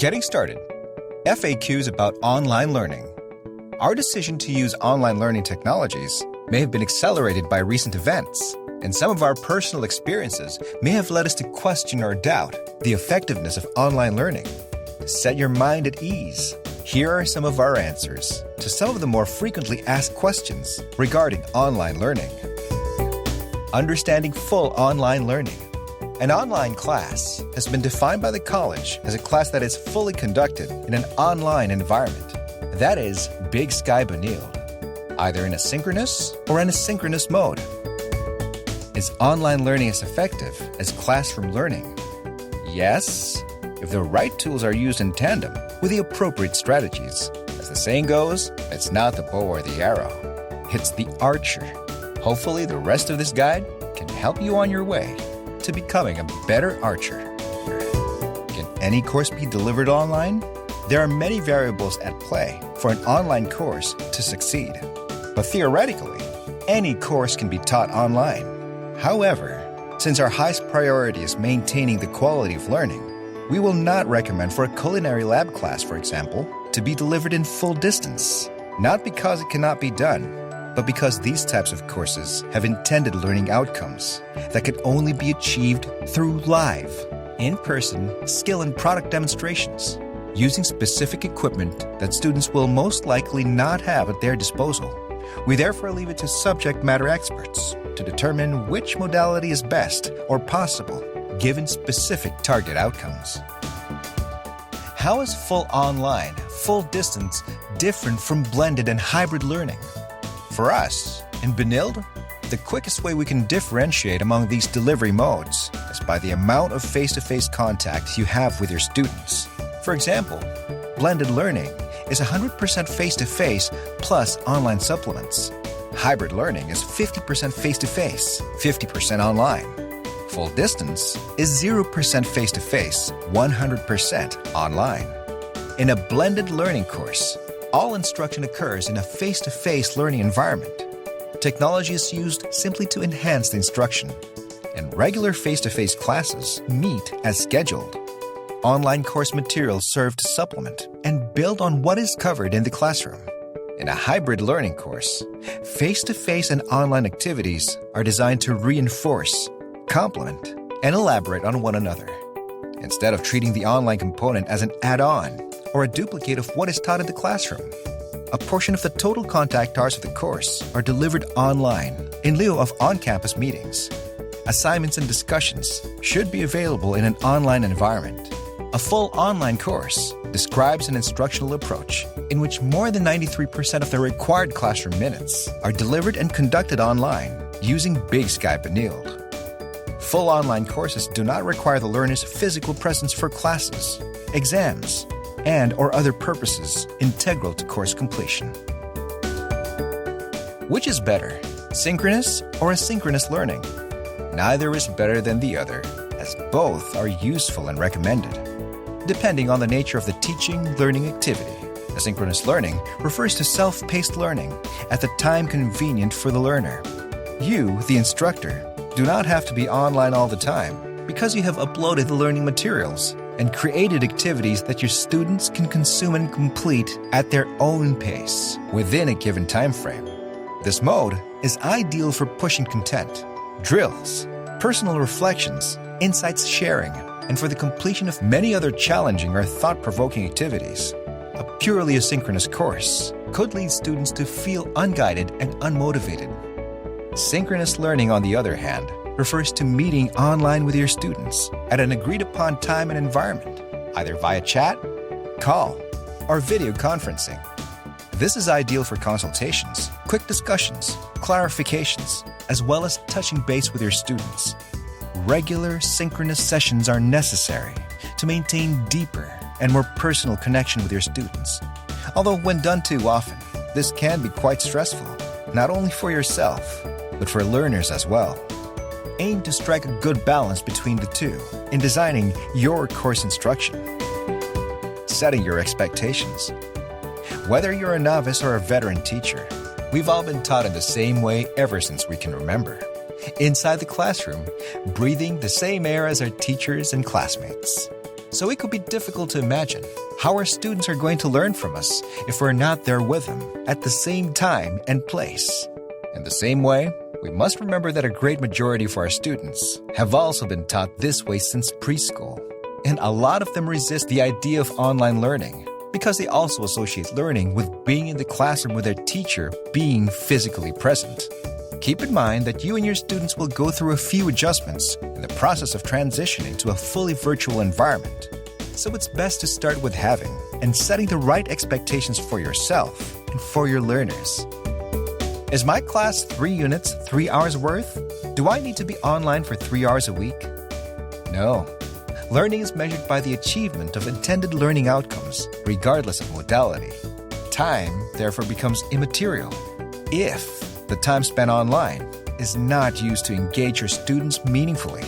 Getting started. FAQs about online learning. Our decision to use online learning technologies may have been accelerated by recent events, and some of our personal experiences may have led us to question or doubt the effectiveness of online learning. Set your mind at ease. Here are some of our answers to some of the more frequently asked questions regarding online learning. Understanding full online learning. An online class has been defined by the college as a class that is fully conducted in an online environment. That is Big Sky Benilde, either in a synchronous or an asynchronous mode. Is online learning as effective as classroom learning? Yes, if the right tools are used in tandem with the appropriate strategies. As the saying goes, it's not the bow or the arrow, it's the archer. Hopefully the rest of this guide can help you on your way to becoming a better archer. Can any course be delivered online? There are many variables at play for an online course to succeed. But theoretically, any course can be taught online. However, since our highest priority is maintaining the quality of learning, we will not recommend for a culinary lab class, for example, to be delivered in full distance. Not because it cannot be done, but because these types of courses have intended learning outcomes that can only be achieved through live, in-person skill and product demonstrations, using specific equipment that students will most likely not have at their disposal. We therefore leave it to subject matter experts to determine which modality is best or possible given specific target outcomes. How is full online, full distance different from blended and hybrid learning? For us, in Benilde, the quickest way we can differentiate among these delivery modes is by the amount of face-to-face contact you have with your students. For example, blended learning is 100% face-to-face plus online supplements. Hybrid learning is 50% face-to-face, 50% online. Full distance is 0% face-to-face, 100% online. In a blended learning course, all instruction occurs in a face-to-face learning environment. Technology is used simply to enhance the instruction, and regular face-to-face classes meet as scheduled. Online course materials serve to supplement and build on what is covered in the classroom. In a hybrid learning course, face-to-face and online activities are designed to reinforce, complement, and elaborate on one another. Instead of treating the online component as an add-on or a duplicate of what is taught in the classroom, a portion of the total contact hours of the course are delivered online in lieu of on-campus meetings. Assignments and discussions should be available in an online environment. A full online course describes an instructional approach in which more than 93% of the required classroom minutes are delivered and conducted online using Big Sky Benilde. Full online courses do not require the learner's physical presence for classes, exams, and/or other purposes integral to course completion. Which is better, synchronous or asynchronous learning? Neither is better than the other, as both are useful and recommended, depending on the nature of the teaching-learning activity. Asynchronous learning refers to self-paced learning at the time convenient for the learner. You, the instructor, do not have to be online all the time because you have uploaded the learning materials and created activities that your students can consume and complete at their own pace within a given time frame. This mode is ideal for pushing content, drills, personal reflections, insights sharing, and for the completion of many other challenging or thought-provoking activities. A purely asynchronous course could lead students to feel unguided and unmotivated. Synchronous learning, on the other hand, refers to meeting online with your students at an agreed-upon time and environment, either via chat, call, or video conferencing. This is ideal for consultations, quick discussions, clarifications, as well as touching base with your students. Regular synchronous sessions are necessary to maintain deeper and more personal connection with your students. Although when done too often, this can be quite stressful, not only for yourself, but for learners as well. Aim to strike a good balance between the two in designing your course instruction. Setting your expectations. Whether you're a novice or a veteran teacher, we've all been taught in the same way ever since we can remember. Inside the classroom, breathing the same air as our teachers and classmates. So it could be difficult to imagine how our students are going to learn from us if we're not there with them at the same time and place. In the same way, we must remember that a great majority of our students have also been taught this way since preschool. And a lot of them resist the idea of online learning because they also associate learning with being in the classroom with their teacher being physically present. Keep in mind that you and your students will go through a few adjustments in the process of transitioning to a fully virtual environment. So it's best to start with having and setting the right expectations for yourself and for your learners. Is my class 3 units 3 hours worth? Do I need to be online for 3 hours a week? No. Learning is measured by the achievement of intended learning outcomes, regardless of modality. Time, therefore, becomes immaterial if the time spent online is not used to engage your students meaningfully.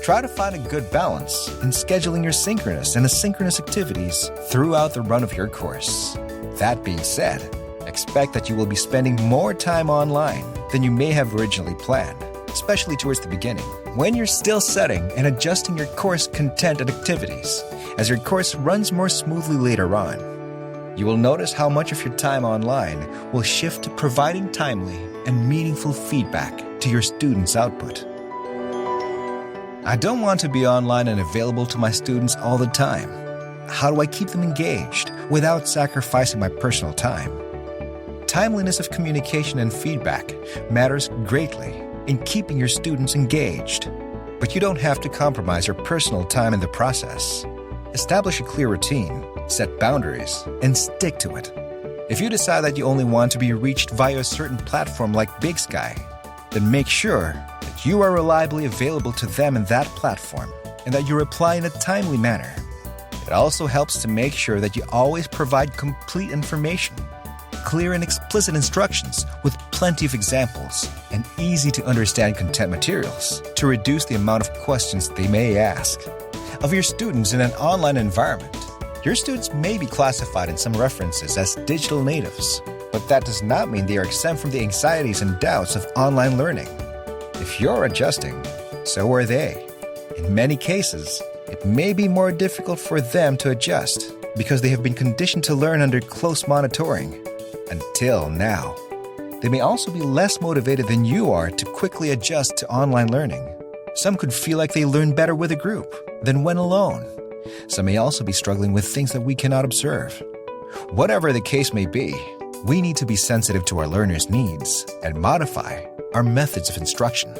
Try to find a good balance in scheduling your synchronous and asynchronous activities throughout the run of your course. That being said, expect that you will be spending more time online than you may have originally planned, especially towards the beginning, when you're still setting and adjusting your course content and activities. As your course runs more smoothly later on, you will notice how much of your time online will shift to providing timely and meaningful feedback to your students' output. I don't want to be online and available to my students all the time. How do I keep them engaged without sacrificing my personal time? Timeliness of communication and feedback matters greatly in keeping your students engaged. But you don't have to compromise your personal time in the process. Establish a clear routine, set boundaries, and stick to it. If you decide that you only want to be reached via a certain platform like Big Sky, then make sure that you are reliably available to them in that platform and that you reply in a timely manner. It also helps to make sure that you always provide complete information, clear and explicit instructions with plenty of examples and easy-to-understand content materials to reduce the amount of questions they may ask. Of your students in an online environment, your students may be classified in some references as digital natives, but that does not mean they are exempt from the anxieties and doubts of online learning. If you're adjusting, so are they. In many cases, it may be more difficult for them to adjust because they have been conditioned to learn under close monitoring. Until now. They may also be less motivated than you are to quickly adjust to online learning. Some could feel like they learn better with a group than when alone. Some may also be struggling with things that we cannot observe. Whatever the case may be, we need to be sensitive to our learners' needs and modify our methods of instruction.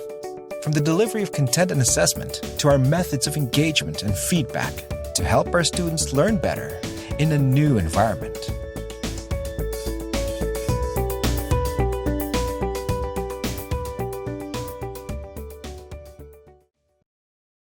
From the delivery of content and assessment to our methods of engagement and feedback to help our students learn better in a new environment.